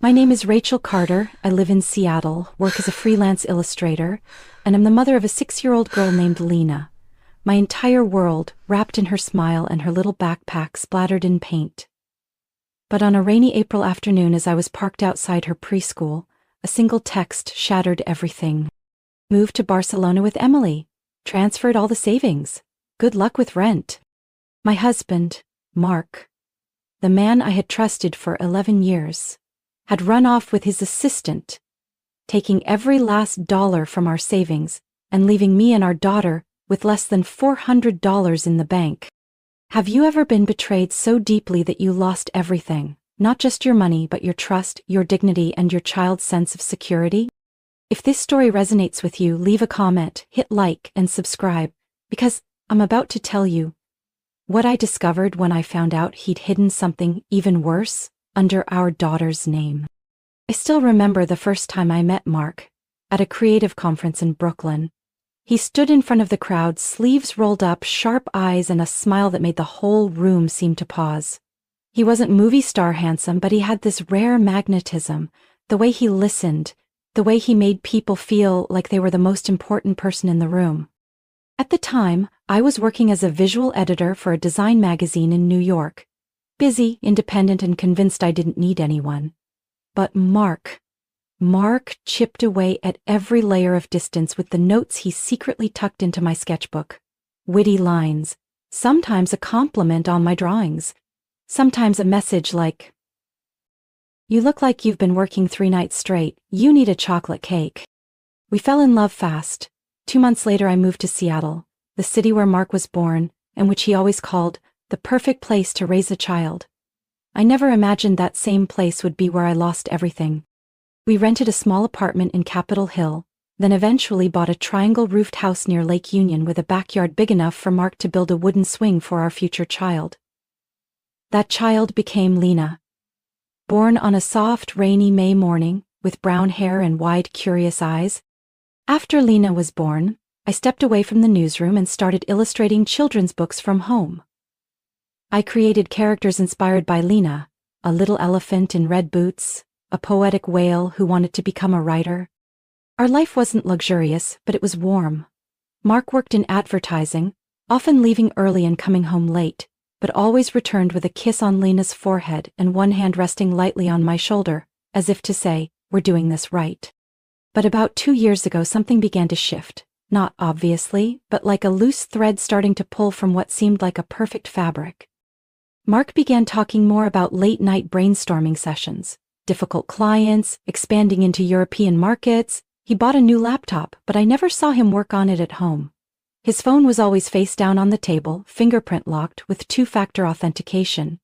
My name is Rachel Carter. I live in Seattle, work as a freelance illustrator, and I'm the mother of a 6-year-old girl named Lena. My entire world, wrapped in her smile and her little backpack splattered in paint. But on a rainy April afternoon as I was parked outside her preschool, a single text shattered everything. Moved to Barcelona with Emily. Transferred all the savings. Good luck with rent. My husband, Mark, the man I had trusted for 11 years, had run off with his assistant, taking every last dollar from our savings and leaving me and our daughter with less than $400 in the bank. Have you ever been betrayed so deeply that you lost everything, not just your money but your trust, your dignity, and your child's sense of security? If this story resonates with you, leave a comment, hit like, and subscribe, because I'm about to tell you what I discovered when I found out he'd hidden something even worse under our daughter's name. I still remember the first time I met Mark, at a creative conference in Brooklyn. He stood in front of the crowd, sleeves rolled up, sharp eyes, and a smile that made the whole room seem to pause. He wasn't movie star handsome, but he had this rare magnetism, the way he listened, the way he made people feel like they were the most important person in the room. At the time, I was working as a visual editor for a design magazine in New York. Busy, independent, and convinced I didn't need anyone. But Mark chipped away at every layer of distance with the notes he secretly tucked into my sketchbook. Witty lines, sometimes a compliment on my drawings, sometimes a message like, "You look like you've been working 3 nights straight, you need a chocolate cake." We fell in love fast. 2 months later I moved to Seattle, the city where Mark was born, and which he always called the perfect place to raise a child. I never imagined that same place would be where I lost everything. We rented a small apartment in Capitol Hill, then eventually bought a triangle-roofed house near Lake Union with a backyard big enough for Mark to build a wooden swing for our future child. That child became Lena. Born on a soft, rainy May morning, with brown hair and wide, curious eyes. After Lena was born, I stepped away from the newsroom and started illustrating children's books from home. I created characters inspired by Lena, a little elephant in red boots, a poetic whale who wanted to become a writer. Our life wasn't luxurious, but it was warm. Mark worked in advertising, often leaving early and coming home late, but always returned with a kiss on Lena's forehead and one hand resting lightly on my shoulder, as if to say, "We're doing this right." But about 2 years ago something began to shift, not obviously, but like a loose thread starting to pull from what seemed like a perfect fabric. Mark began talking more about late-night brainstorming sessions, difficult clients, expanding into European markets. He bought a new laptop, but I never saw him work on it at home. His phone was always face down on the table, fingerprint locked, with 2-factor authentication.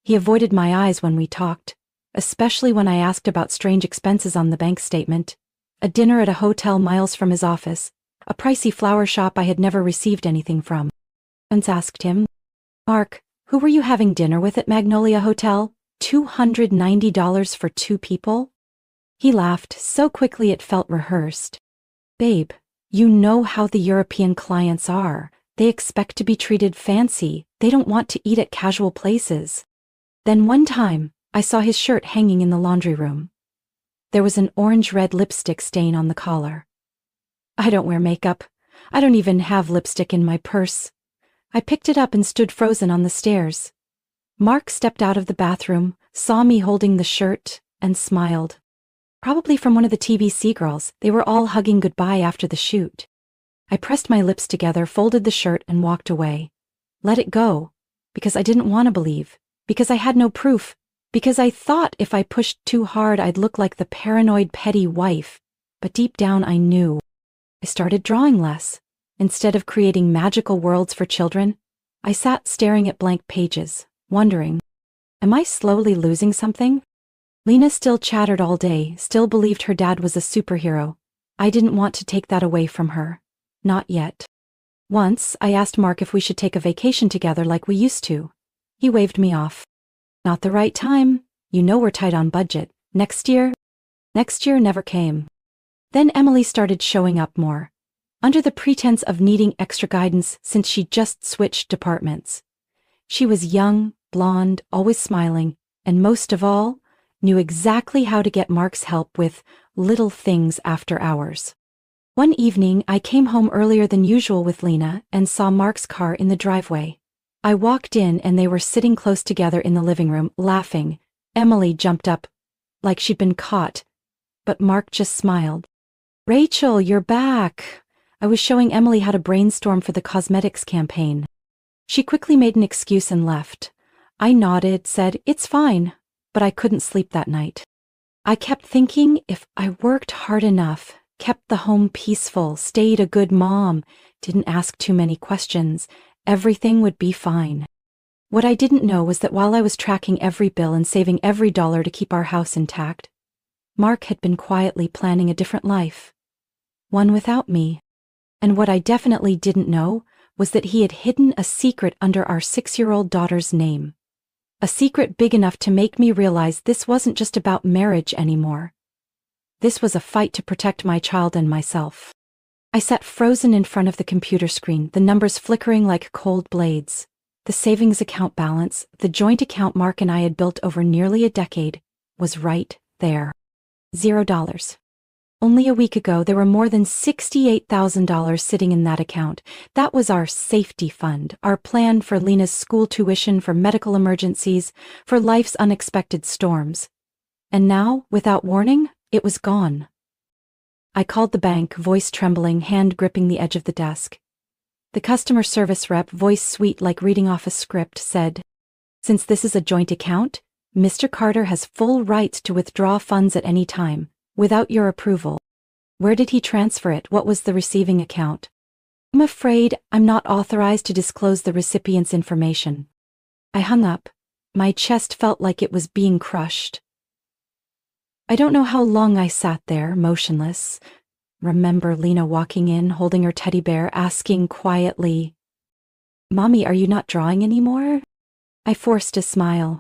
He avoided my eyes when we talked, especially when I asked about strange expenses on the bank statement, a dinner at a hotel miles from his office, a pricey flower shop I had never received anything from. I once asked him, "Mark, who were you having dinner with at Magnolia Hotel? $290 for 2 people? He laughed so quickly it felt rehearsed. "Babe, you know how the European clients are. They expect to be treated fancy. They don't want to eat at casual places." Then one time, I saw his shirt hanging in the laundry room. There was an orange-red lipstick stain on the collar. I don't wear makeup. I don't even have lipstick in my purse. I picked it up and stood frozen on the stairs. Mark stepped out of the bathroom, saw me holding the shirt, and smiled. Probably from one of the TVC girls, they were all hugging goodbye after the shoot. I pressed my lips together, folded the shirt, and walked away. Let it go, because I didn't want to believe, because I had no proof, because I thought if I pushed too hard I'd look like the paranoid petty wife, but deep down I knew. I started drawing less. Instead of creating magical worlds for children, I sat staring at blank pages, wondering, am I slowly losing something? Lena still chattered all day, still believed her dad was a superhero. I didn't want to take that away from her. Not yet. Once, I asked Mark if we should take a vacation together like we used to. He waved me off. "Not the right time. You know we're tight on budget. Next year?" Next year never came. Then Emily started showing up more, under the pretense of needing extra guidance since she just switched departments. She was young, blonde, always smiling, and most of all, knew exactly how to get Mark's help with little things after hours. One evening, I came home earlier than usual with Lena and saw Mark's car in the driveway. I walked in and they were sitting close together in the living room, laughing. Emily jumped up, like she'd been caught, but Mark just smiled. "Rachel, you're back." I was showing Emily how to brainstorm for the cosmetics campaign. She quickly made an excuse and left. I nodded, said, "It's fine," but I couldn't sleep that night. I kept thinking if I worked hard enough, kept the home peaceful, stayed a good mom, didn't ask too many questions, everything would be fine. What I didn't know was that while I was tracking every bill and saving every dollar to keep our house intact, Mark had been quietly planning a different life. One without me. And what I definitely didn't know was that he had hidden a secret under our 6-year-old daughter's name. A secret big enough to make me realize this wasn't just about marriage anymore. This was a fight to protect my child and myself. I sat frozen in front of the computer screen, the numbers flickering like cold blades. The savings account balance, the joint account Mark and I had built over nearly a decade, was right there. $0. Only a week ago, there were more than $68,000 sitting in that account. That was our safety fund, our plan for Lena's school tuition, for medical emergencies, for life's unexpected storms. And now, without warning, it was gone. I called the bank, voice trembling, hand gripping the edge of the desk. The customer service rep, voice sweet like reading off a script, said, "Since this is a joint account, Mr. Carter has full rights to withdraw funds at any time, without your approval." Where did he transfer it? What was the receiving account? "I'm afraid I'm not authorized to disclose the recipient's information." I hung up. My chest felt like it was being crushed. I don't know how long I sat there, motionless. Remember Lena walking in, holding her teddy bear, asking quietly, "Mommy, are you not drawing anymore?" I forced a smile.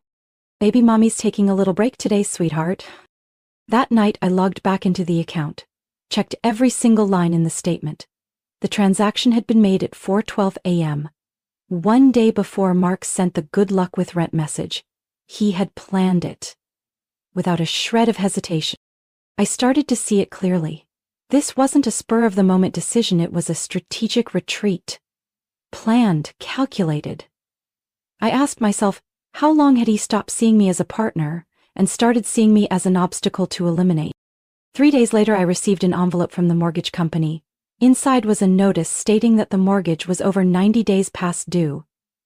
"Baby mommy's taking a little break today, sweetheart." That night I logged back into the account, checked every single line in the statement. The transaction had been made at 4:12 a.m., one day before Mark sent the good luck with rent message. He had planned it. Without a shred of hesitation, I started to see it clearly. This wasn't a spur-of-the-moment decision, it was a strategic retreat. Planned, calculated. I asked myself, how long had he stopped seeing me as a partner and started seeing me as an obstacle to eliminate? 3 days later, I received an envelope from the mortgage company. Inside was a notice stating that the mortgage was over 90 days past due,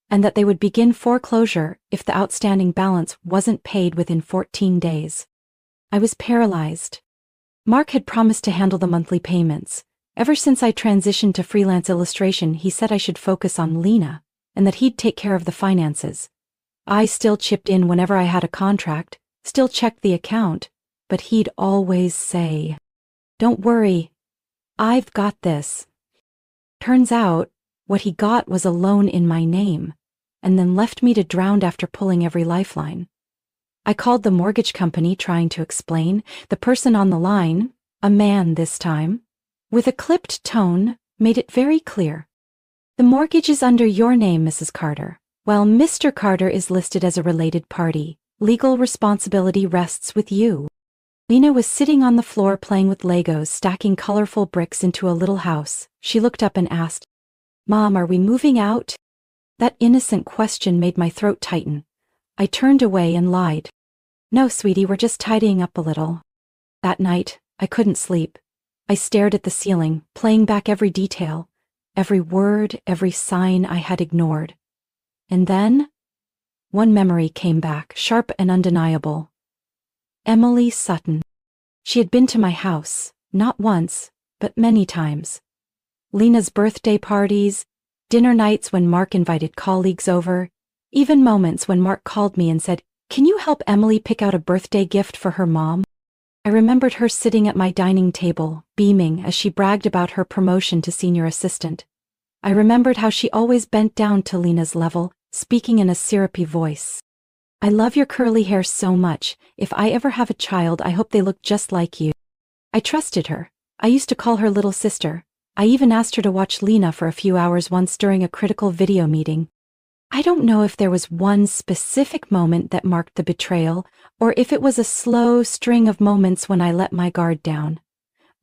and that they would begin foreclosure if the outstanding balance wasn't paid within 14 days. I was paralyzed. Mark had promised to handle the monthly payments. Ever since I transitioned to freelance illustration, he said I should focus on Lena, and that he'd take care of the finances. I still chipped in whenever I had a contract, still checked the account, but he'd always say, "Don't worry, I've got this." Turns out, what he got was a loan in my name, and then left me to drown after pulling every lifeline. I called the mortgage company trying to explain. The person on the line, a man this time, with a clipped tone, made it very clear. "The mortgage is under your name, Mrs. Carter, while Mr. Carter is listed as a related party. Legal responsibility rests with you." Lena was sitting on the floor playing with Legos, stacking colorful bricks into a little house. She looked up and asked, "Mom, are we moving out?" That innocent question made my throat tighten. I turned away and lied. "No, sweetie, we're just tidying up a little." That night, I couldn't sleep. I stared at the ceiling, playing back every detail, every word, every sign I had ignored. And then, one memory came back, sharp and undeniable. Emily Sutton. She had been to my house, not once, but many times. Lena's birthday parties, dinner nights when Mark invited colleagues over, even moments when Mark called me and said, "Can you help Emily pick out a birthday gift for her mom?" I remembered her sitting at my dining table, beaming as she bragged about her promotion to senior assistant. I remembered how she always bent down to Lena's level, speaking in a syrupy voice. "I love your curly hair so much. If I ever have a child, I hope they look just like you." I trusted her. I used to call her little sister. I even asked her to watch Lena for a few hours once during a critical video meeting. I don't know if there was one specific moment that marked the betrayal, or if it was a slow string of moments when I let my guard down.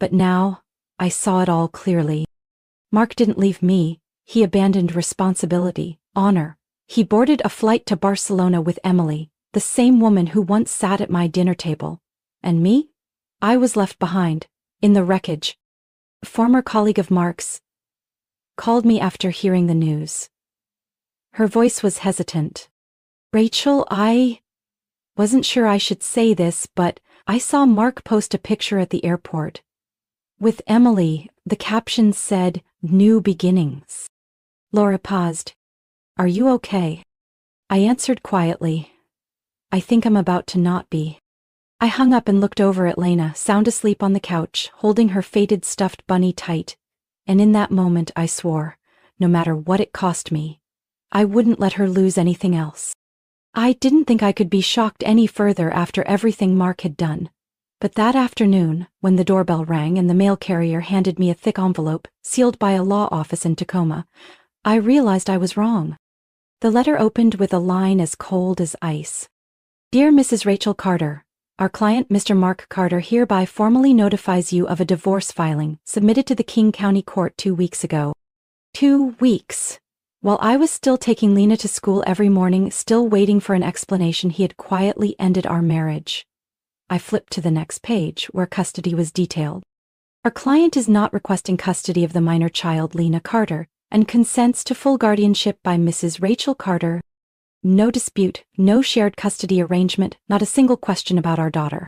But now, I saw it all clearly. Mark didn't leave me, he abandoned responsibility, honor. He boarded a flight to Barcelona with Emily, the same woman who once sat at my dinner table. And me? I was left behind, in the wreckage. A former colleague of Mark's called me after hearing the news. Her voice was hesitant. Rachel, I wasn't sure I should say this, but I saw Mark post a picture at the airport. With Emily, the caption said, "New beginnings." Laura paused. "Are you okay?" I answered quietly. "I think I'm about to not be." I hung up and looked over at Lena, sound asleep on the couch, holding her faded stuffed bunny tight. And in that moment I swore, no matter what it cost me, I wouldn't let her lose anything else. I didn't think I could be shocked any further after everything Mark had done. But that afternoon, when the doorbell rang and the mail carrier handed me a thick envelope sealed by a law office in Tacoma, I realized I was wrong. The letter opened with a line as cold as ice. "Dear Mrs. Rachel Carter, our client Mr. Mark Carter hereby formally notifies you of a divorce filing submitted to the King County Court 2 weeks ago." 2 weeks. While I was still taking Lena to school every morning, still waiting for an explanation, he had quietly ended our marriage. I flipped to the next page, where custody was detailed. Our client is not requesting custody of the minor child Lena Carter, and consents to full guardianship by Mrs. Rachel Carter. No dispute, no shared custody arrangement, not a single question about our daughter.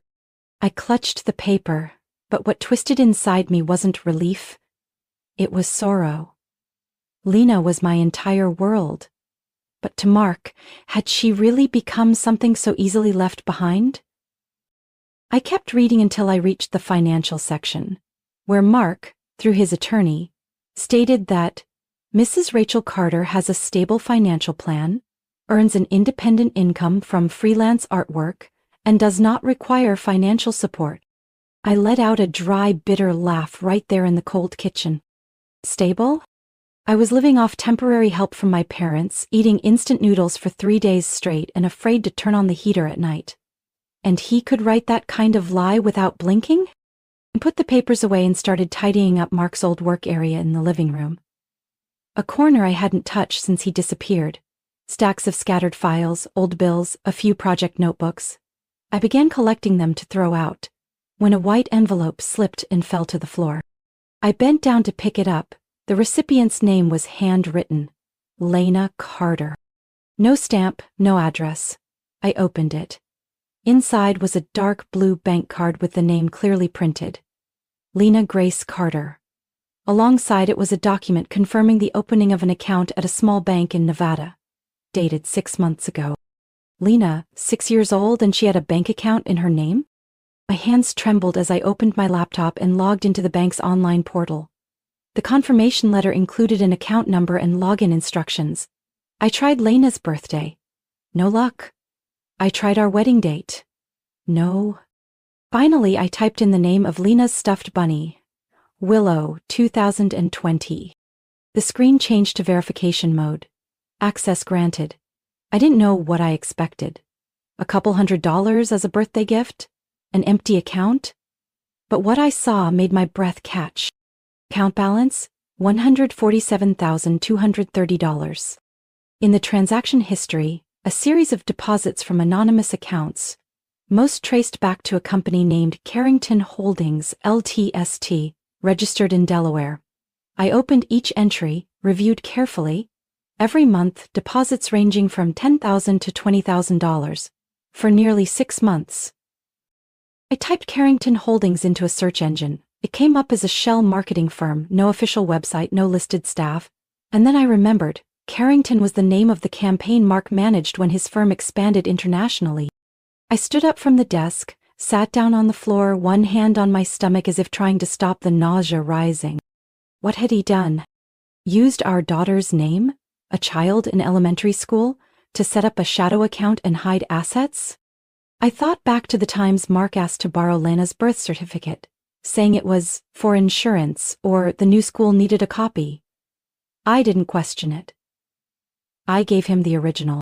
I clutched the paper, but what twisted inside me wasn't relief. It was sorrow. Lena was my entire world. But to Mark, had she really become something so easily left behind? I kept reading until I reached the financial section, where Mark, through his attorney, stated that Mrs. Rachel Carter has a stable financial plan, earns an independent income from freelance artwork, and does not require financial support. I let out a dry, bitter laugh right there in the cold kitchen. Stable? I was living off temporary help from my parents, eating instant noodles for 3 days straight and afraid to turn on the heater at night. And he could write that kind of lie without blinking? I put the papers away and started tidying up Mark's old work area in the living room. A corner I hadn't touched since he disappeared. Stacks of scattered files, old bills, a few project notebooks. I began collecting them to throw out, when a white envelope slipped and fell to the floor. I bent down to pick it up. The recipient's name was handwritten, Lena Carter. No stamp, no address. I opened it. Inside was a dark blue bank card with the name clearly printed, Lena Grace Carter. Alongside it was a document confirming the opening of an account at a small bank in Nevada, dated 6 months ago. Lena, 6 years old, and she had a bank account in her name? My hands trembled as I opened my laptop and logged into the bank's online portal. The confirmation letter included an account number and login instructions. I tried Lena's birthday. No luck. I tried our wedding date. No. Finally, I typed in the name of Lena's stuffed bunny. Willow, 2020. The screen changed to verification mode. Access granted. I didn't know what I expected. A couple $100 as a birthday gift? An empty account? But what I saw made my breath catch. Account balance, $147,230. In the transaction history, a series of deposits from anonymous accounts, most traced back to a company named Carrington Holdings, LTST, registered in Delaware. I opened each entry, reviewed carefully. Every month, deposits ranging from $10,000 to $20,000. For nearly 6 months. I typed Carrington Holdings into a search engine. It came up as a shell marketing firm, no official website, no listed staff. And then I remembered, Carrington was the name of the campaign Mark managed when his firm expanded internationally. I stood up from the desk, sat down on the floor, one hand on my stomach as if trying to stop the nausea rising. What had he done? Used our daughter's name, a child in elementary school, to set up a shadow account and hide assets? I thought back to the times Mark asked to borrow Lena's birth certificate, saying it was for insurance or the new school needed a copy. I didn't question it. I gave him the original.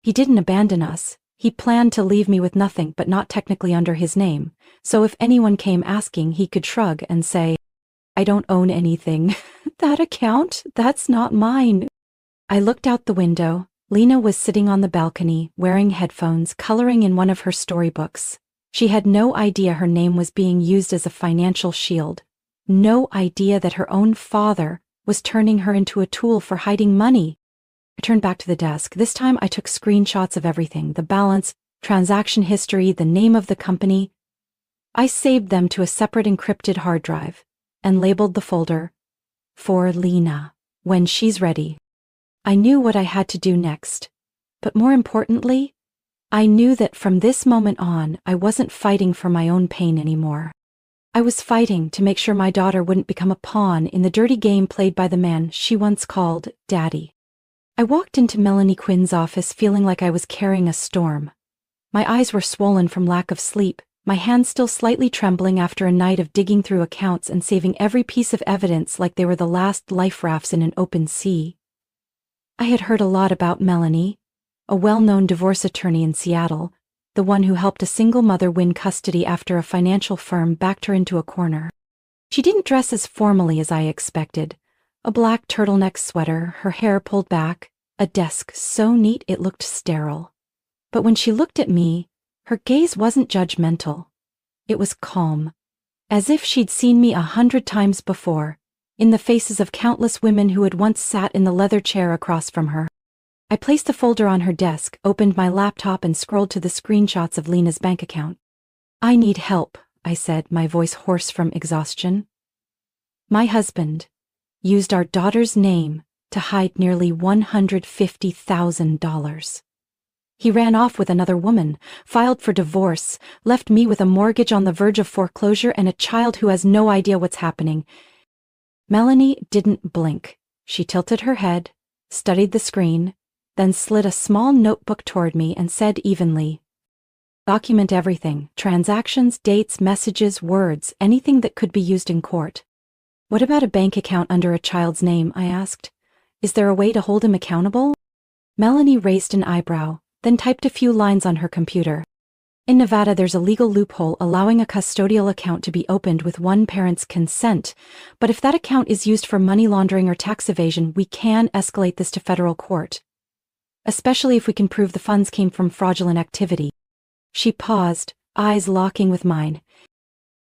He didn't abandon us. He planned to leave me with nothing but not technically under his name, so if anyone came asking he could shrug and say, I don't own anything. That account? That's not mine. I looked out the window. Lena was sitting on the balcony, wearing headphones, coloring in one of her storybooks. She had no idea her name was being used as a financial shield. No idea that her own father was turning her into a tool for hiding money. I turned back to the desk. This time I took screenshots of everything, the balance, transaction history, the name of the company. I saved them to a separate encrypted hard drive and labeled the folder, For Lena, when she's ready. I knew what I had to do next, but more importantly, I knew that from this moment on, I wasn't fighting for my own pain anymore. I was fighting to make sure my daughter wouldn't become a pawn in the dirty game played by the man she once called Daddy. I walked into Melanie Quinn's office feeling like I was carrying a storm. My eyes were swollen from lack of sleep, my hands still slightly trembling after a night of digging through accounts and saving every piece of evidence like they were the last life rafts in an open sea. I had heard a lot about Melanie, a well-known divorce attorney in Seattle, the one who helped a single mother win custody after a financial firm backed her into a corner. She didn't dress as formally as I expected. A black turtleneck sweater, her hair pulled back, a desk so neat it looked sterile. But when she looked at me, her gaze wasn't judgmental. It was calm, as if she'd seen me 100 times before, in the faces of countless women who had once sat in the leather chair across from her. I placed the folder on her desk, opened my laptop and scrolled to the screenshots of Lena's bank account. I need help, I said, my voice hoarse from exhaustion. My husband used our daughter's name to hide nearly $150,000. He ran off with another woman, filed for divorce, left me with a mortgage on the verge of foreclosure and a child who has no idea what's happening. Melanie didn't blink. She tilted her head, studied the screen, then slid a small notebook toward me and said evenly, Document everything, transactions, dates, messages, words, anything that could be used in court. What about a bank account under a child's name? I asked. Is there a way to hold him accountable? Melanie raised an eyebrow, then typed a few lines on her computer. In Nevada, there's a legal loophole allowing a custodial account to be opened with one parent's consent, but if that account is used for money laundering or tax evasion, we can escalate this to federal court, especially if we can prove the funds came from fraudulent activity. She paused, eyes locking with mine.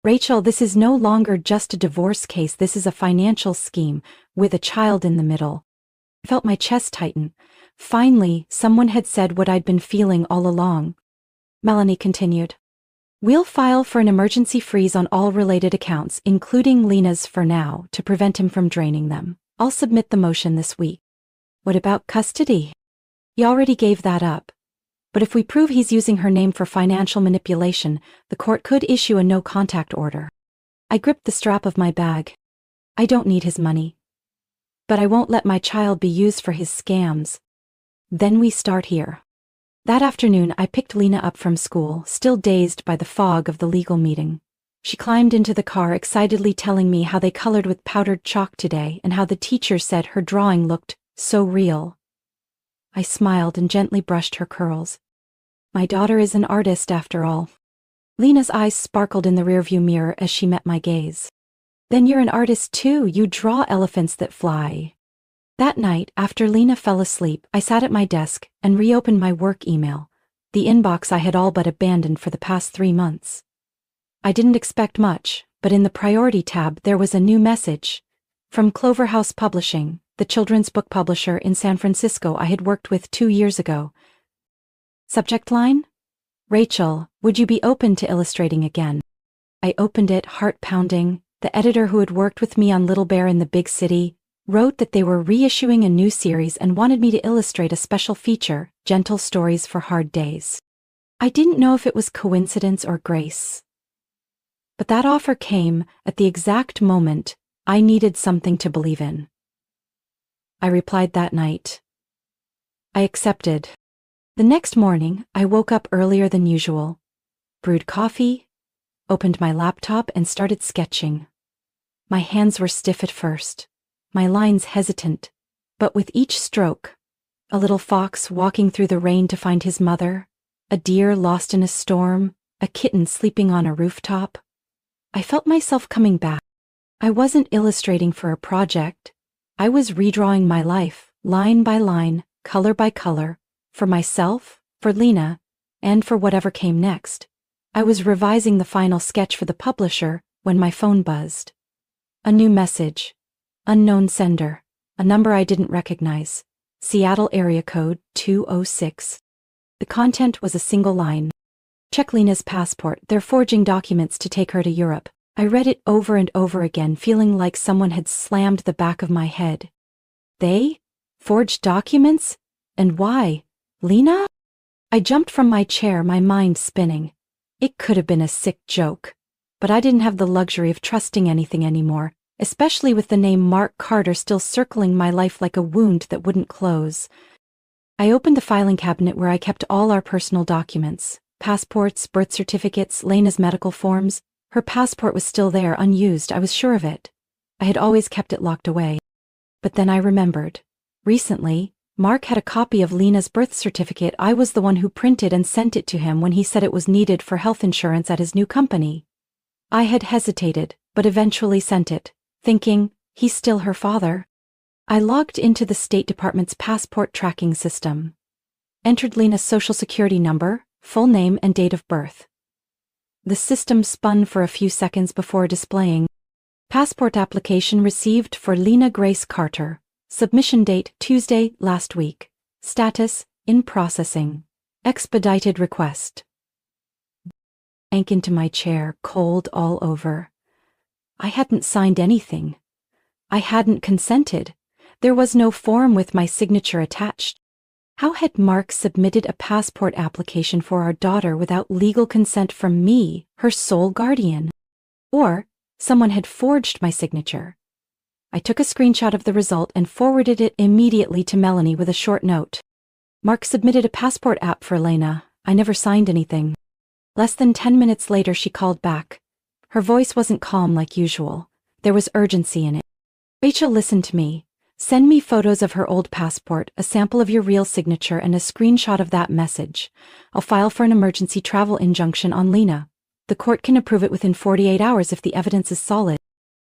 Rachel, this is no longer just a divorce case, this is a financial scheme, with a child in the middle. I felt my chest tighten. Finally, someone had said what I'd been feeling all along. Melanie continued. We'll file for an emergency freeze on all related accounts, including Lena's for now, to prevent him from draining them. I'll submit the motion this week. What about custody? He already gave that up. But if we prove he's using her name for financial manipulation, the court could issue a no-contact order. I gripped the strap of my bag. I don't need his money. But I won't let my child be used for his scams. Then we start here. That afternoon, I picked Lena up from school, still dazed by the fog of the legal meeting. She climbed into the car, excitedly telling me how they colored with powdered chalk today and how the teacher said her drawing looked so real. I smiled and gently brushed her curls. My daughter is an artist after all. Lena's eyes sparkled in the rearview mirror as she met my gaze. Then you're an artist too, you draw elephants that fly. That night, after Lena fell asleep, I sat at my desk and reopened my work email, the inbox I had all but abandoned for the past 3 months. I didn't expect much, but in the priority tab there was a new message. From Clover House Publishing, the children's book publisher in San Francisco I had worked with 2 years ago. Subject line? Rachel, would you be open to illustrating again? I opened it, heart pounding. The editor who had worked with me on Little Bear in the Big City wrote that they were reissuing a new series and wanted me to illustrate a special feature, Gentle Stories for Hard Days. I didn't know if it was coincidence or grace. But that offer came at the exact moment I needed something to believe in. I replied that night. I accepted. The next morning, I woke up earlier than usual, brewed coffee, opened my laptop and started sketching. My hands were stiff at first, my lines hesitant, but with each stroke, A little fox walking through the rain to find his mother, a deer lost in a storm, a kitten sleeping on a rooftop. I felt myself coming back. I wasn't illustrating for a project. I was redrawing my life, line by line, color by color, for myself, for Lena, and for whatever came next. I was revising the final sketch for the publisher when my phone buzzed. A new message. Unknown sender. A number I didn't recognize. Seattle area code 206. The content was a single line. Check Lena's passport. They're forging documents to take her to Europe. I read it over and over again, feeling like someone had slammed the back of my head. They? Forged documents? And why? Lena? I jumped from my chair, my mind spinning. It could have been a sick joke. But I didn't have the luxury of trusting anything anymore, especially with the name Mark Carter still circling my life like a wound that wouldn't close. I opened the filing cabinet where I kept all our personal documents. Passports, birth certificates, Lena's medical forms. Her passport was still there, unused, I was sure of it. I had always kept it locked away. But then I remembered. Recently, Mark had a copy of Lena's birth certificate. I was the one who printed and sent it to him when he said it was needed for health insurance at his new company. I had hesitated, but eventually sent it, thinking, he's still her father. I logged into the State Department's passport tracking system. Entered Lena's social security number, full name and date of birth. The system spun for a few seconds before displaying. Passport application received for Lena Grace Carter. Submission date Tuesday last week. Status in processing. Expedited request. Sank into my chair, cold all over. I hadn't signed anything. I hadn't consented. There was no form with my signature attached. How had Mark submitted a passport application for our daughter without legal consent from me, her sole guardian? Or someone had forged my signature. I took a screenshot of the result and forwarded it immediately to Melanie with a short note. Mark submitted a passport app for Lena. I never signed anything. Less than 10 minutes later she called back. Her voice wasn't calm like usual. There was urgency in it. Rachel, listen to me. Send me photos of her old passport, a sample of your real signature, and a screenshot of that message. I'll file for an emergency travel injunction on Lena. The court can approve it within 48 hours if the evidence is solid.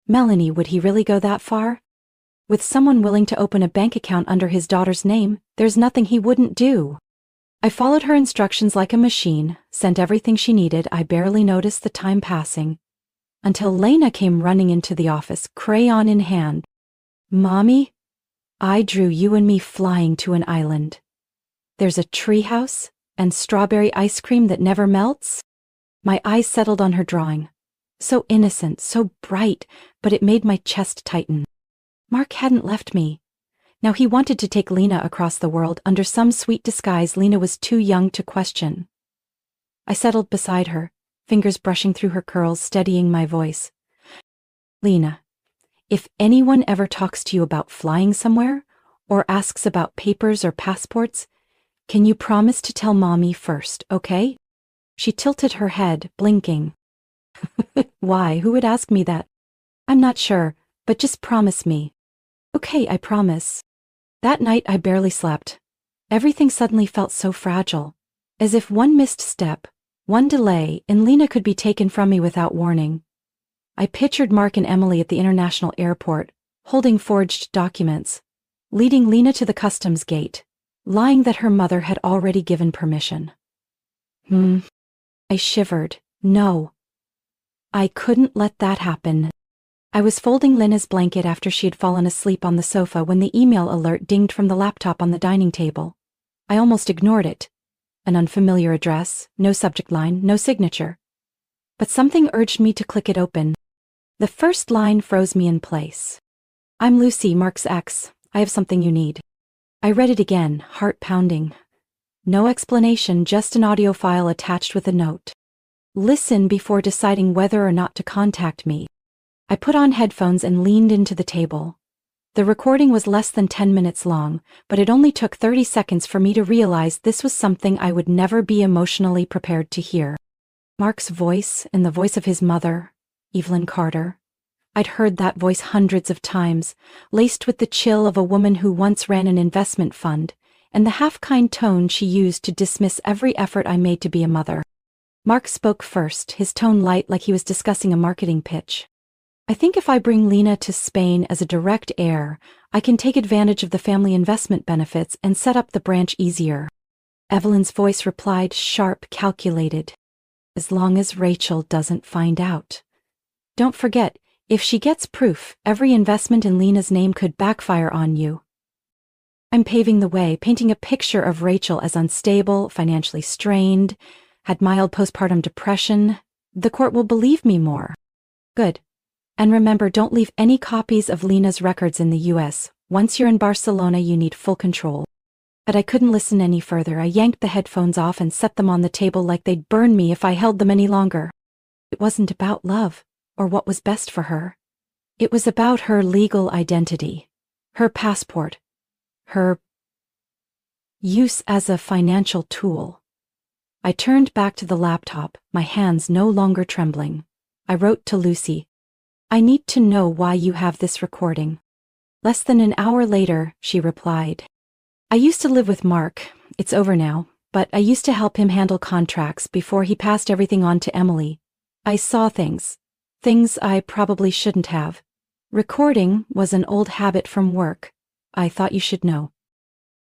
Melanie, would he really go that far? With someone willing to open a bank account under his daughter's name, there's nothing he wouldn't do. I followed her instructions like a machine, sent everything she needed. I barely noticed the time passing. Until Lena came running into the office, crayon in hand. Mommy? I drew you and me flying to an island. There's a treehouse and strawberry ice cream that never melts. My eyes settled on her drawing. So innocent, so bright, but it made my chest tighten. Mark hadn't left me. Now he wanted to take Lena across the world under some sweet disguise Lena was too young to question. I settled beside her, fingers brushing through her curls, steadying my voice. Lena, if anyone ever talks to you about flying somewhere, or asks about papers or passports, can you promise to tell Mommy first, okay? She tilted her head, blinking. Why? Who would ask me that? I'm not sure, but just promise me. Okay, I promise. That night I barely slept. Everything suddenly felt so fragile, as if one missed step, one delay, and Lena could be taken from me without warning. I pictured Mark and Emily at the international airport, holding forged documents, leading Lena to the customs gate, lying that her mother had already given permission. I shivered. No. I couldn't let that happen. I was folding Lena's blanket after she had fallen asleep on the sofa when the email alert dinged from the laptop on the dining table. I almost ignored it. An unfamiliar address, no subject line, no signature. But something urged me to click it open. The first line froze me in place. I'm Lucy, Mark's ex. I have something you need. I read it again, heart pounding. No explanation, just an audio file attached with a note. Listen before deciding whether or not to contact me. I put on headphones and leaned into the table. The recording was less than 10 minutes long, but it only took 30 seconds for me to realize this was something I would never be emotionally prepared to hear. Mark's voice and the voice of his mother, Evelyn Carter. I'd heard that voice hundreds of times, laced with the chill of a woman who once ran an investment fund and the half-kind tone she used to dismiss every effort I made to be a mother. Mark spoke first, his tone light like he was discussing a marketing pitch. I think if I bring Lena to Spain as a direct heir, I can take advantage of the family investment benefits and set up the branch easier. Evelyn's voice replied, sharp, calculated. As long as Rachel doesn't find out. Don't forget, if she gets proof, every investment in Lena's name could backfire on you. I'm paving the way, painting a picture of Rachel as unstable, financially strained, had mild postpartum depression. The court will believe me more. Good. And remember, don't leave any copies of Lena's records in the US. Once you're in Barcelona, you need full control. But I couldn't listen any further. I yanked the headphones off and set them on the table like they'd burn me if I held them any longer. It wasn't about love, or what was best for her. It was about her legal identity, her passport, her use as a financial tool. I turned back to the laptop, my hands no longer trembling. I wrote to Lucy, I need to know why you have this recording. Less than an hour later, she replied. I used to live with Mark. It's over now, but I used to help him handle contracts before he passed everything on to Emily. I saw things I probably shouldn't have. Recording was an old habit from work. I thought you should know.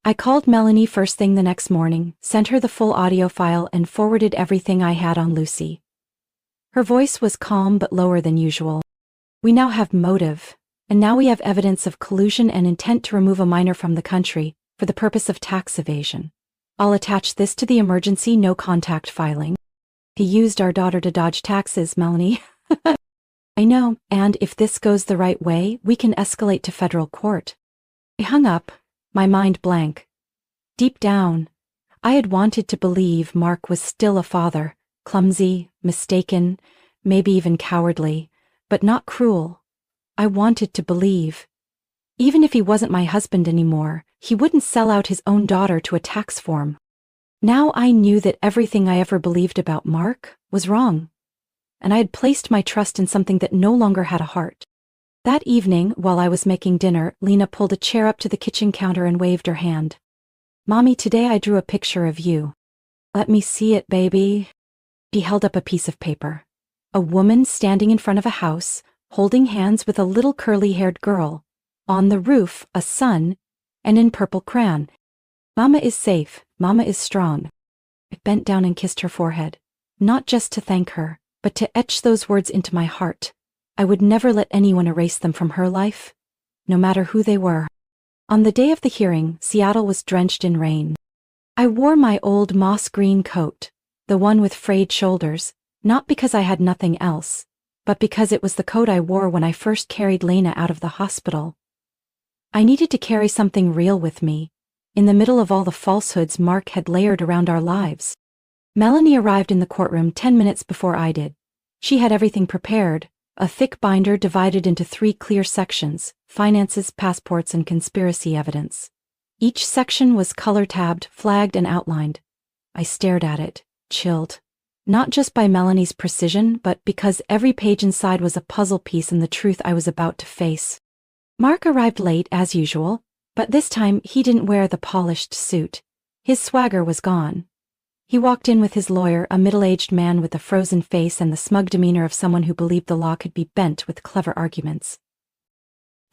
I called Melanie first thing the next morning, sent her the full audio file and forwarded everything I had on Lucy. Her voice was calm but lower than usual. We now have motive, and now we have evidence of collusion and intent to remove a minor from the country for the purpose of tax evasion. I'll attach this to the emergency no-contact filing. He used our daughter to dodge taxes, Melanie. I know, and if this goes the right way, we can escalate to federal court. I hung up, my mind blank. Deep down, I had wanted to believe Mark was still a father, clumsy, mistaken, maybe even cowardly, but not cruel. I wanted to believe. Even if he wasn't my husband anymore, he wouldn't sell out his own daughter to a tax form. Now I knew that everything I ever believed about Mark was wrong, and I had placed my trust in something that no longer had a heart. That evening, while I was making dinner, Lena pulled a chair up to the kitchen counter and waved her hand. Mommy, today I drew a picture of you. Let me see it, baby. She held up a piece of paper. A woman standing in front of a house, holding hands with a little curly-haired girl. On the roof, a sun, and in purple crayon. Mama is safe, Mama is strong. I bent down and kissed her forehead, not just to thank her, but to etch those words into my heart. I would never let anyone erase them from her life, no matter who they were. On the day of the hearing, Seattle was drenched in rain. I wore my old moss green coat, the one with frayed shoulders, not because I had nothing else, but because it was the coat I wore when I first carried Lena out of the hospital. I needed to carry something real with me, in the middle of all the falsehoods Mark had layered around our lives. Melanie arrived in the courtroom 10 minutes before I did. She had everything prepared, a thick binder divided into 3 clear sections: finances, passports, and conspiracy evidence. Each section was color-tabbed, flagged, and outlined. I stared at it, chilled. Not just by Melanie's precision, but because every page inside was a puzzle piece in the truth I was about to face. Mark arrived late, as usual, but this time he didn't wear the polished suit. His swagger was gone. He walked in with his lawyer, a middle-aged man with a frozen face and the smug demeanor of someone who believed the law could be bent with clever arguments.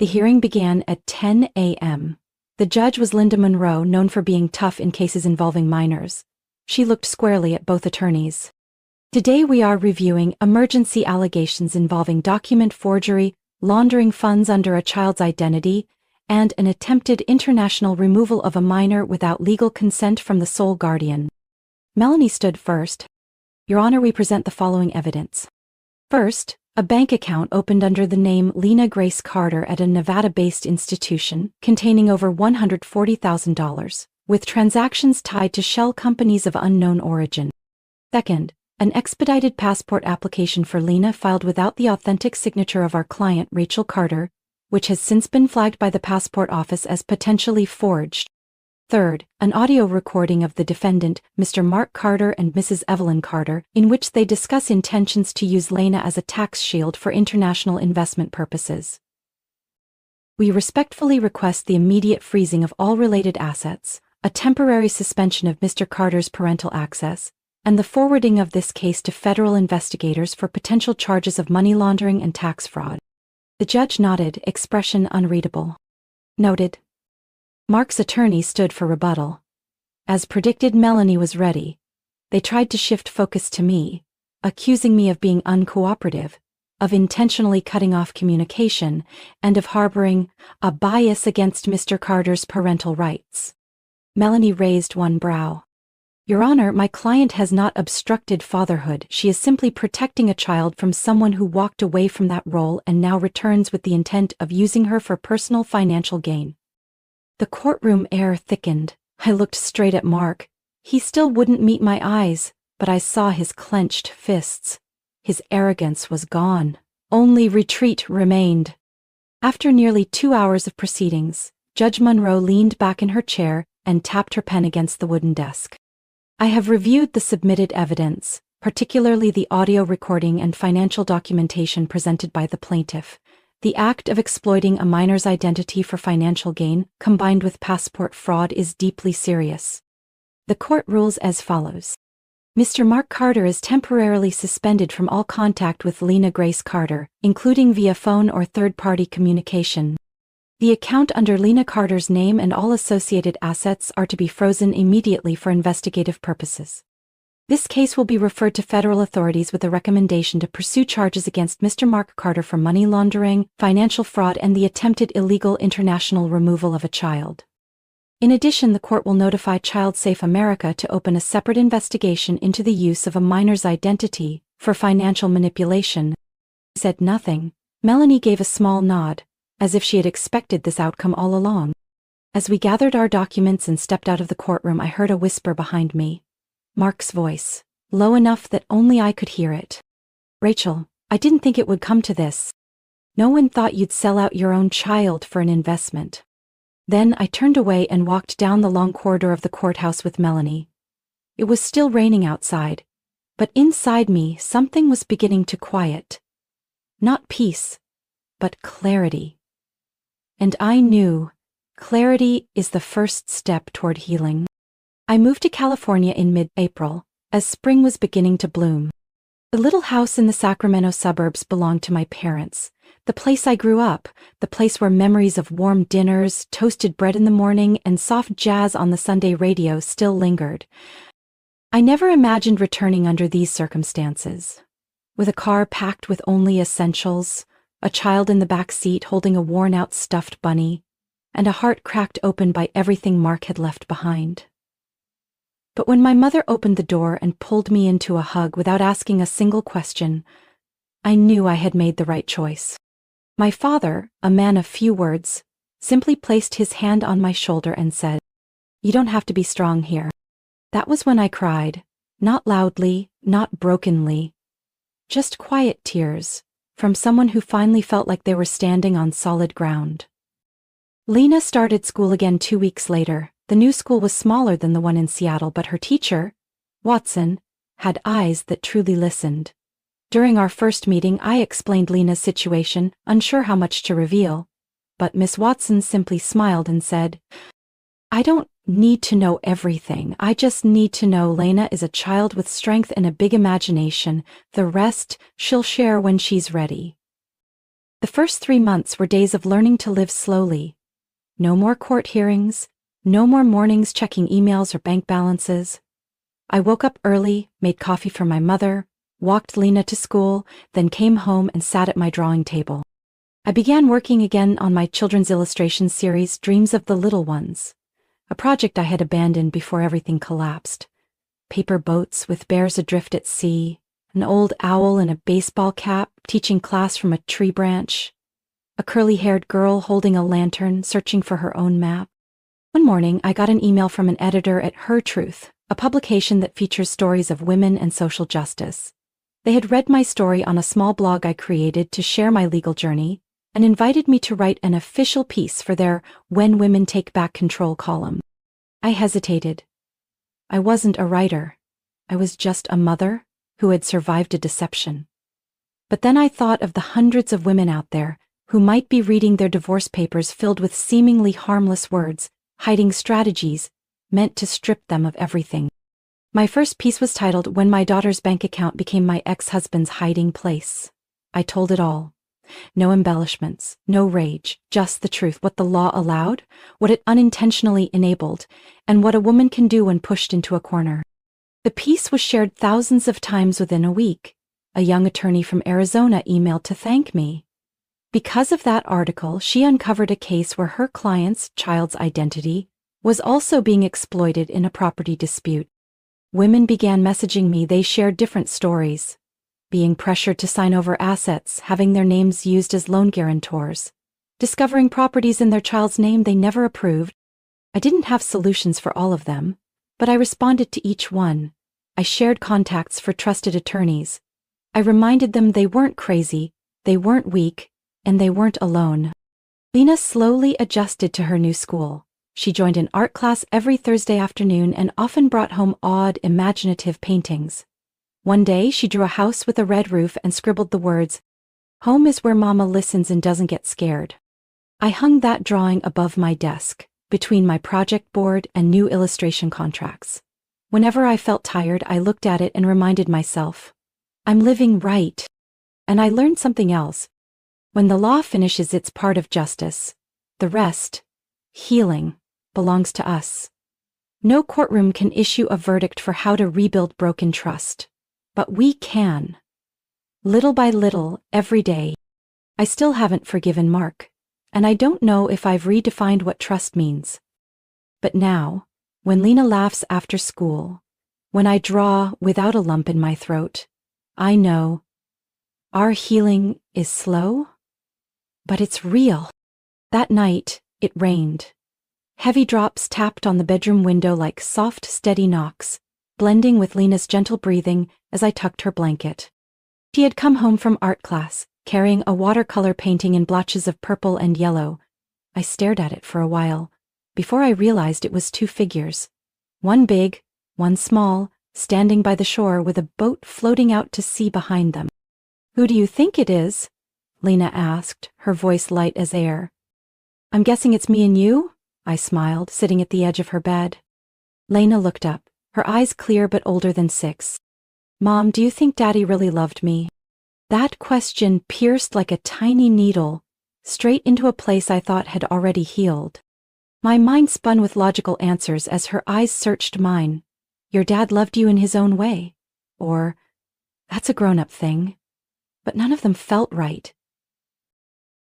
The hearing began at 10 a.m. The judge was Linda Monroe, known for being tough in cases involving minors. She looked squarely at both attorneys. Today we are reviewing emergency allegations involving document forgery, laundering funds under a child's identity, and an attempted international removal of a minor without legal consent from the sole guardian. Melanie stood first. Your Honor, we present the following evidence. First, a bank account opened under the name Lena Grace Carter at a Nevada-based institution containing over $140,000, with transactions tied to shell companies of unknown origin. Second, an expedited passport application for Lena filed without the authentic signature of our client, Rachel Carter, which has since been flagged by the passport office as potentially forged. Third, an audio recording of the defendant, Mr. Mark Carter and Mrs. Evelyn Carter, in which they discuss intentions to use Lena as a tax shield for international investment purposes. We respectfully request the immediate freezing of all related assets, a temporary suspension of Mr. Carter's parental access, and the forwarding of this case to federal investigators for potential charges of money laundering and tax fraud. The judge nodded, expression unreadable. Noted. Mark's attorney stood for rebuttal. As predicted, Melanie was ready. They tried to shift focus to me, accusing me of being uncooperative, of intentionally cutting off communication, and of harboring a bias against Mr. Carter's parental rights. Melanie raised one brow. Your Honor, my client has not obstructed fatherhood. She is simply protecting a child from someone who walked away from that role and now returns with the intent of using her for personal financial gain. The courtroom air thickened. I looked straight at Mark. He still wouldn't meet my eyes, but I saw his clenched fists. His arrogance was gone. Only retreat remained. After nearly 2 hours of proceedings, Judge Monroe leaned back in her chair and tapped her pen against the wooden desk. I have reviewed the submitted evidence, particularly the audio recording and financial documentation presented by the plaintiff. The act of exploiting a minor's identity for financial gain, combined with passport fraud, is deeply serious. The court rules as follows. Mr. Mark Carter is temporarily suspended from all contact with Lena Grace Carter, including via phone or third-party communication. The account under Lena Carter's name and all associated assets are to be frozen immediately for investigative purposes. This case will be referred to federal authorities with a recommendation to pursue charges against Mr. Mark Carter for money laundering, financial fraud, and the attempted illegal international removal of a child. In addition, the court will notify Child Safe America to open a separate investigation into the use of a minor's identity for financial manipulation. I said nothing. Melanie gave a small nod, as if she had expected this outcome all along. As we gathered our documents and stepped out of the courtroom, I heard a whisper behind me. Mark's voice, low enough that only I could hear it. Rachel, I didn't think it would come to this. No one thought you'd sell out your own child for an investment. Then I turned away and walked down the long corridor of the courthouse with Melanie. It was still raining outside, but inside me something was beginning to quiet. Not peace, but clarity. And I knew clarity is the first step toward healing. I moved to California in mid-April, as spring was beginning to bloom. The little house in the Sacramento suburbs belonged to my parents, the place I grew up, the place where memories of warm dinners, toasted bread in the morning, and soft jazz on the Sunday radio still lingered. I never imagined returning under these circumstances. With a car packed with only essentials, a child in the back seat holding a worn-out stuffed bunny, and a heart cracked open by everything Mark had left behind. But when my mother opened the door and pulled me into a hug without asking a single question, I knew I had made the right choice. My father, a man of few words, simply placed his hand on my shoulder and said, "You don't have to be strong here." That was when I cried, not loudly, not brokenly, just quiet tears, from someone who finally felt like they were standing on solid ground. Lena started school again 2 weeks later. The new school was smaller than the one in Seattle, but her teacher, Watson, had eyes that truly listened. During our first meeting, I explained Lena's situation, unsure how much to reveal, but Miss Watson simply smiled and said, "I don't need to know everything. I just need to know Lena is a child with strength and a big imagination. The rest she'll share when she's ready." The first 3 months were days of learning to live slowly. No more court hearings, no more mornings checking emails or bank balances. I woke up early, made coffee for my mother, walked Lena to school, then came home and sat at my drawing table. I began working again on my children's illustration series, Dreams of the Little Ones, a project I had abandoned before everything collapsed. Paper boats with bears adrift at sea, an old owl in a baseball cap teaching class from a tree branch, a curly-haired girl holding a lantern searching for her own map. One morning, I got an email from an editor at Her Truth, a publication that features stories of women and social justice. They had read my story on a small blog I created to share my legal journey and invited me to write an official piece for their When Women Take Back Control column. I hesitated. I wasn't a writer. I was just a mother who had survived a deception. But then I thought of the hundreds of women out there who might be reading their divorce papers filled with seemingly harmless words, hiding strategies, meant to strip them of everything. My first piece was titled "When My Daughter's Bank Account Became My Ex-Husband's Hiding Place." I told it all. No embellishments, no rage, just the truth, what the law allowed, what it unintentionally enabled, and what a woman can do when pushed into a corner. The piece was shared thousands of times within a week. A young attorney from Arizona emailed to thank me. Because of that article, she uncovered a case where her client's child's identity was also being exploited in a property dispute. Women began messaging me. They shared different stories. Being pressured to sign over assets, having their names used as loan guarantors, discovering properties in their child's name they never approved. I didn't have solutions for all of them, but I responded to each one. I shared contacts for trusted attorneys. I reminded them they weren't crazy, they weren't weak, and they weren't alone. Lena slowly adjusted to her new school. She joined an art class every Thursday afternoon and often brought home odd, imaginative paintings. One day, she drew a house with a red roof and scribbled the words, "Home is where Mama listens and doesn't get scared." I hung that drawing above my desk, between my project board and new illustration contracts. Whenever I felt tired, I looked at it and reminded myself, I'm living right. And I learned something else. When the law finishes its part of justice, the rest, healing, belongs to us. No courtroom can issue a verdict for how to rebuild broken trust. But we can. Little by little, every day. I still haven't forgiven Mark, and I don't know if I've redefined what trust means. But now, when Lena laughs after school, when I draw without a lump in my throat, I know our healing is slow, but it's real. That night, it rained. Heavy drops tapped on the bedroom window like soft, steady knocks, blending with Lena's gentle breathing as I tucked her blanket. She had come home from art class, carrying a watercolor painting in blotches of purple and yellow. I stared at it for a while, before I realized it was two figures. One big, one small, standing by the shore with a boat floating out to sea behind them. "Who do you think it is?" Lena asked, her voice light as air. "I'm guessing it's me and you?" I smiled, sitting at the edge of her bed. Lena looked up, her eyes clear but older than 6. "Mom, do you think Daddy really loved me?" That question pierced like a tiny needle, straight into a place I thought had already healed. My mind spun with logical answers as her eyes searched mine. "Your dad loved you in his own way." Or, "That's a grown-up thing." But none of them felt right.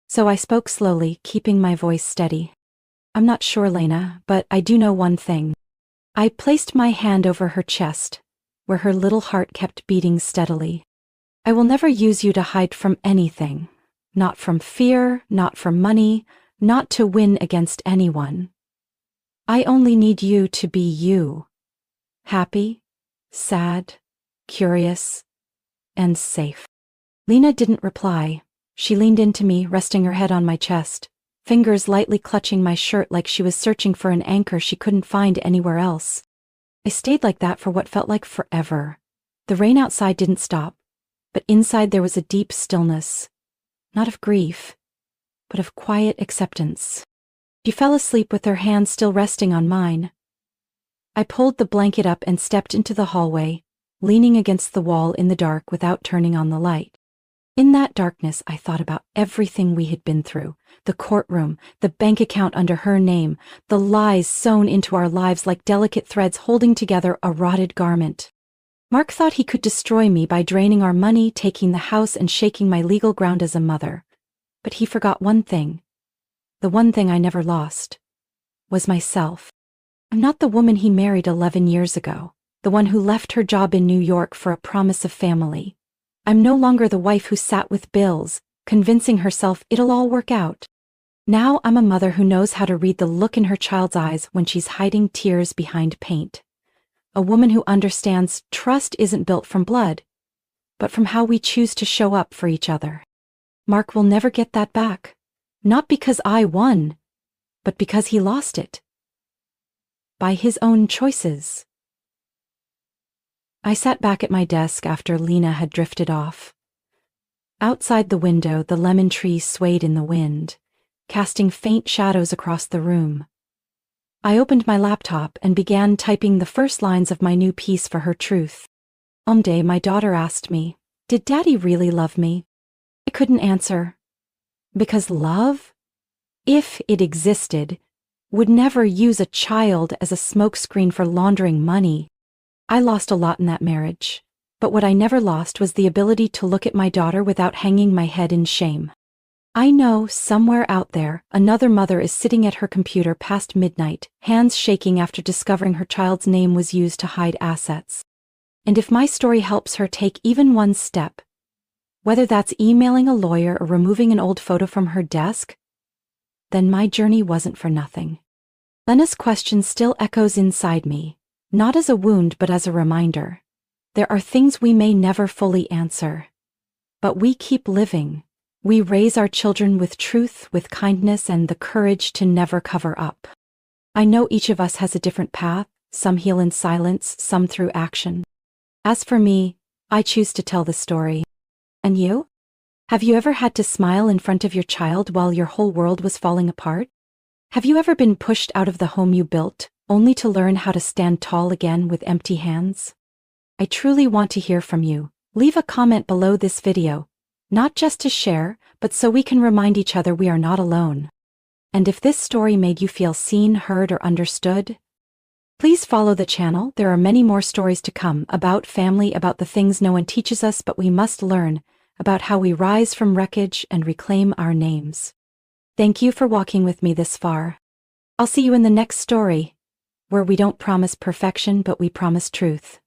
So I spoke slowly, keeping my voice steady. "I'm not sure, Lena, but I do know one thing." I placed my hand over her chest, where her little heart kept beating steadily. "I will never use you to hide from anything. Not from fear, not from money, not to win against anyone. I only need you to be you. Happy, sad, curious, and safe." Lena didn't reply. She leaned into me, resting her head on my chest, fingers lightly clutching my shirt like she was searching for an anchor she couldn't find anywhere else. I stayed like that for what felt like forever. The rain outside didn't stop, but inside there was a deep stillness, not of grief, but of quiet acceptance. She fell asleep with her hand still resting on mine. I pulled the blanket up and stepped into the hallway, leaning against the wall in the dark without turning on the light. In that darkness, I thought about everything we had been through, the courtroom, the bank account under her name, the lies sewn into our lives like delicate threads holding together a rotted garment. Mark thought he could destroy me by draining our money, taking the house, and shaking my legal ground as a mother. But he forgot one thing. The one thing I never lost was myself. I'm not the woman he married 11 years ago, the one who left her job in New York for a promise of family. I'm no longer the wife who sat with bills, convincing herself it'll all work out. Now I'm a mother who knows how to read the look in her child's eyes when she's hiding tears behind paint. A woman who understands trust isn't built from blood, but from how we choose to show up for each other. Mark will never get that back. Not because I won, but because he lost it. By his own choices. I sat back at my desk after Lena had drifted off. Outside the window, the lemon tree swayed in the wind, casting faint shadows across the room. I opened my laptop and began typing the first lines of my new piece for her truth. One day my daughter asked me, "Did Daddy really love me?" I couldn't answer. Because love, if it existed, would never use a child as a smokescreen for laundering money. I lost a lot in that marriage, but what I never lost was the ability to look at my daughter without hanging my head in shame. I know somewhere out there, another mother is sitting at her computer past midnight, hands shaking after discovering her child's name was used to hide assets. And if my story helps her take even one step, whether that's emailing a lawyer or removing an old photo from her desk, then my journey wasn't for nothing. Lena's question still echoes inside me, not as a wound but as a reminder. There are things we may never fully answer, but we keep living. We raise our children with truth, with kindness, and the courage to never cover up. I know each of us has a different path, some heal in silence, some through action. As for me, I choose to tell the story. And you? Have you ever had to smile in front of your child while your whole world was falling apart? Have you ever been pushed out of the home you built, only to learn how to stand tall again with empty hands? I truly want to hear from you. Leave a comment below this video. Not just to share, but so we can remind each other we are not alone. And if this story made you feel seen, heard, or understood, please follow the channel. There are many more stories to come about family, about the things no one teaches us but we must learn, about how we rise from wreckage and reclaim our names. Thank you for walking with me this far. I'll see you in the next story, where we don't promise perfection but we promise truth.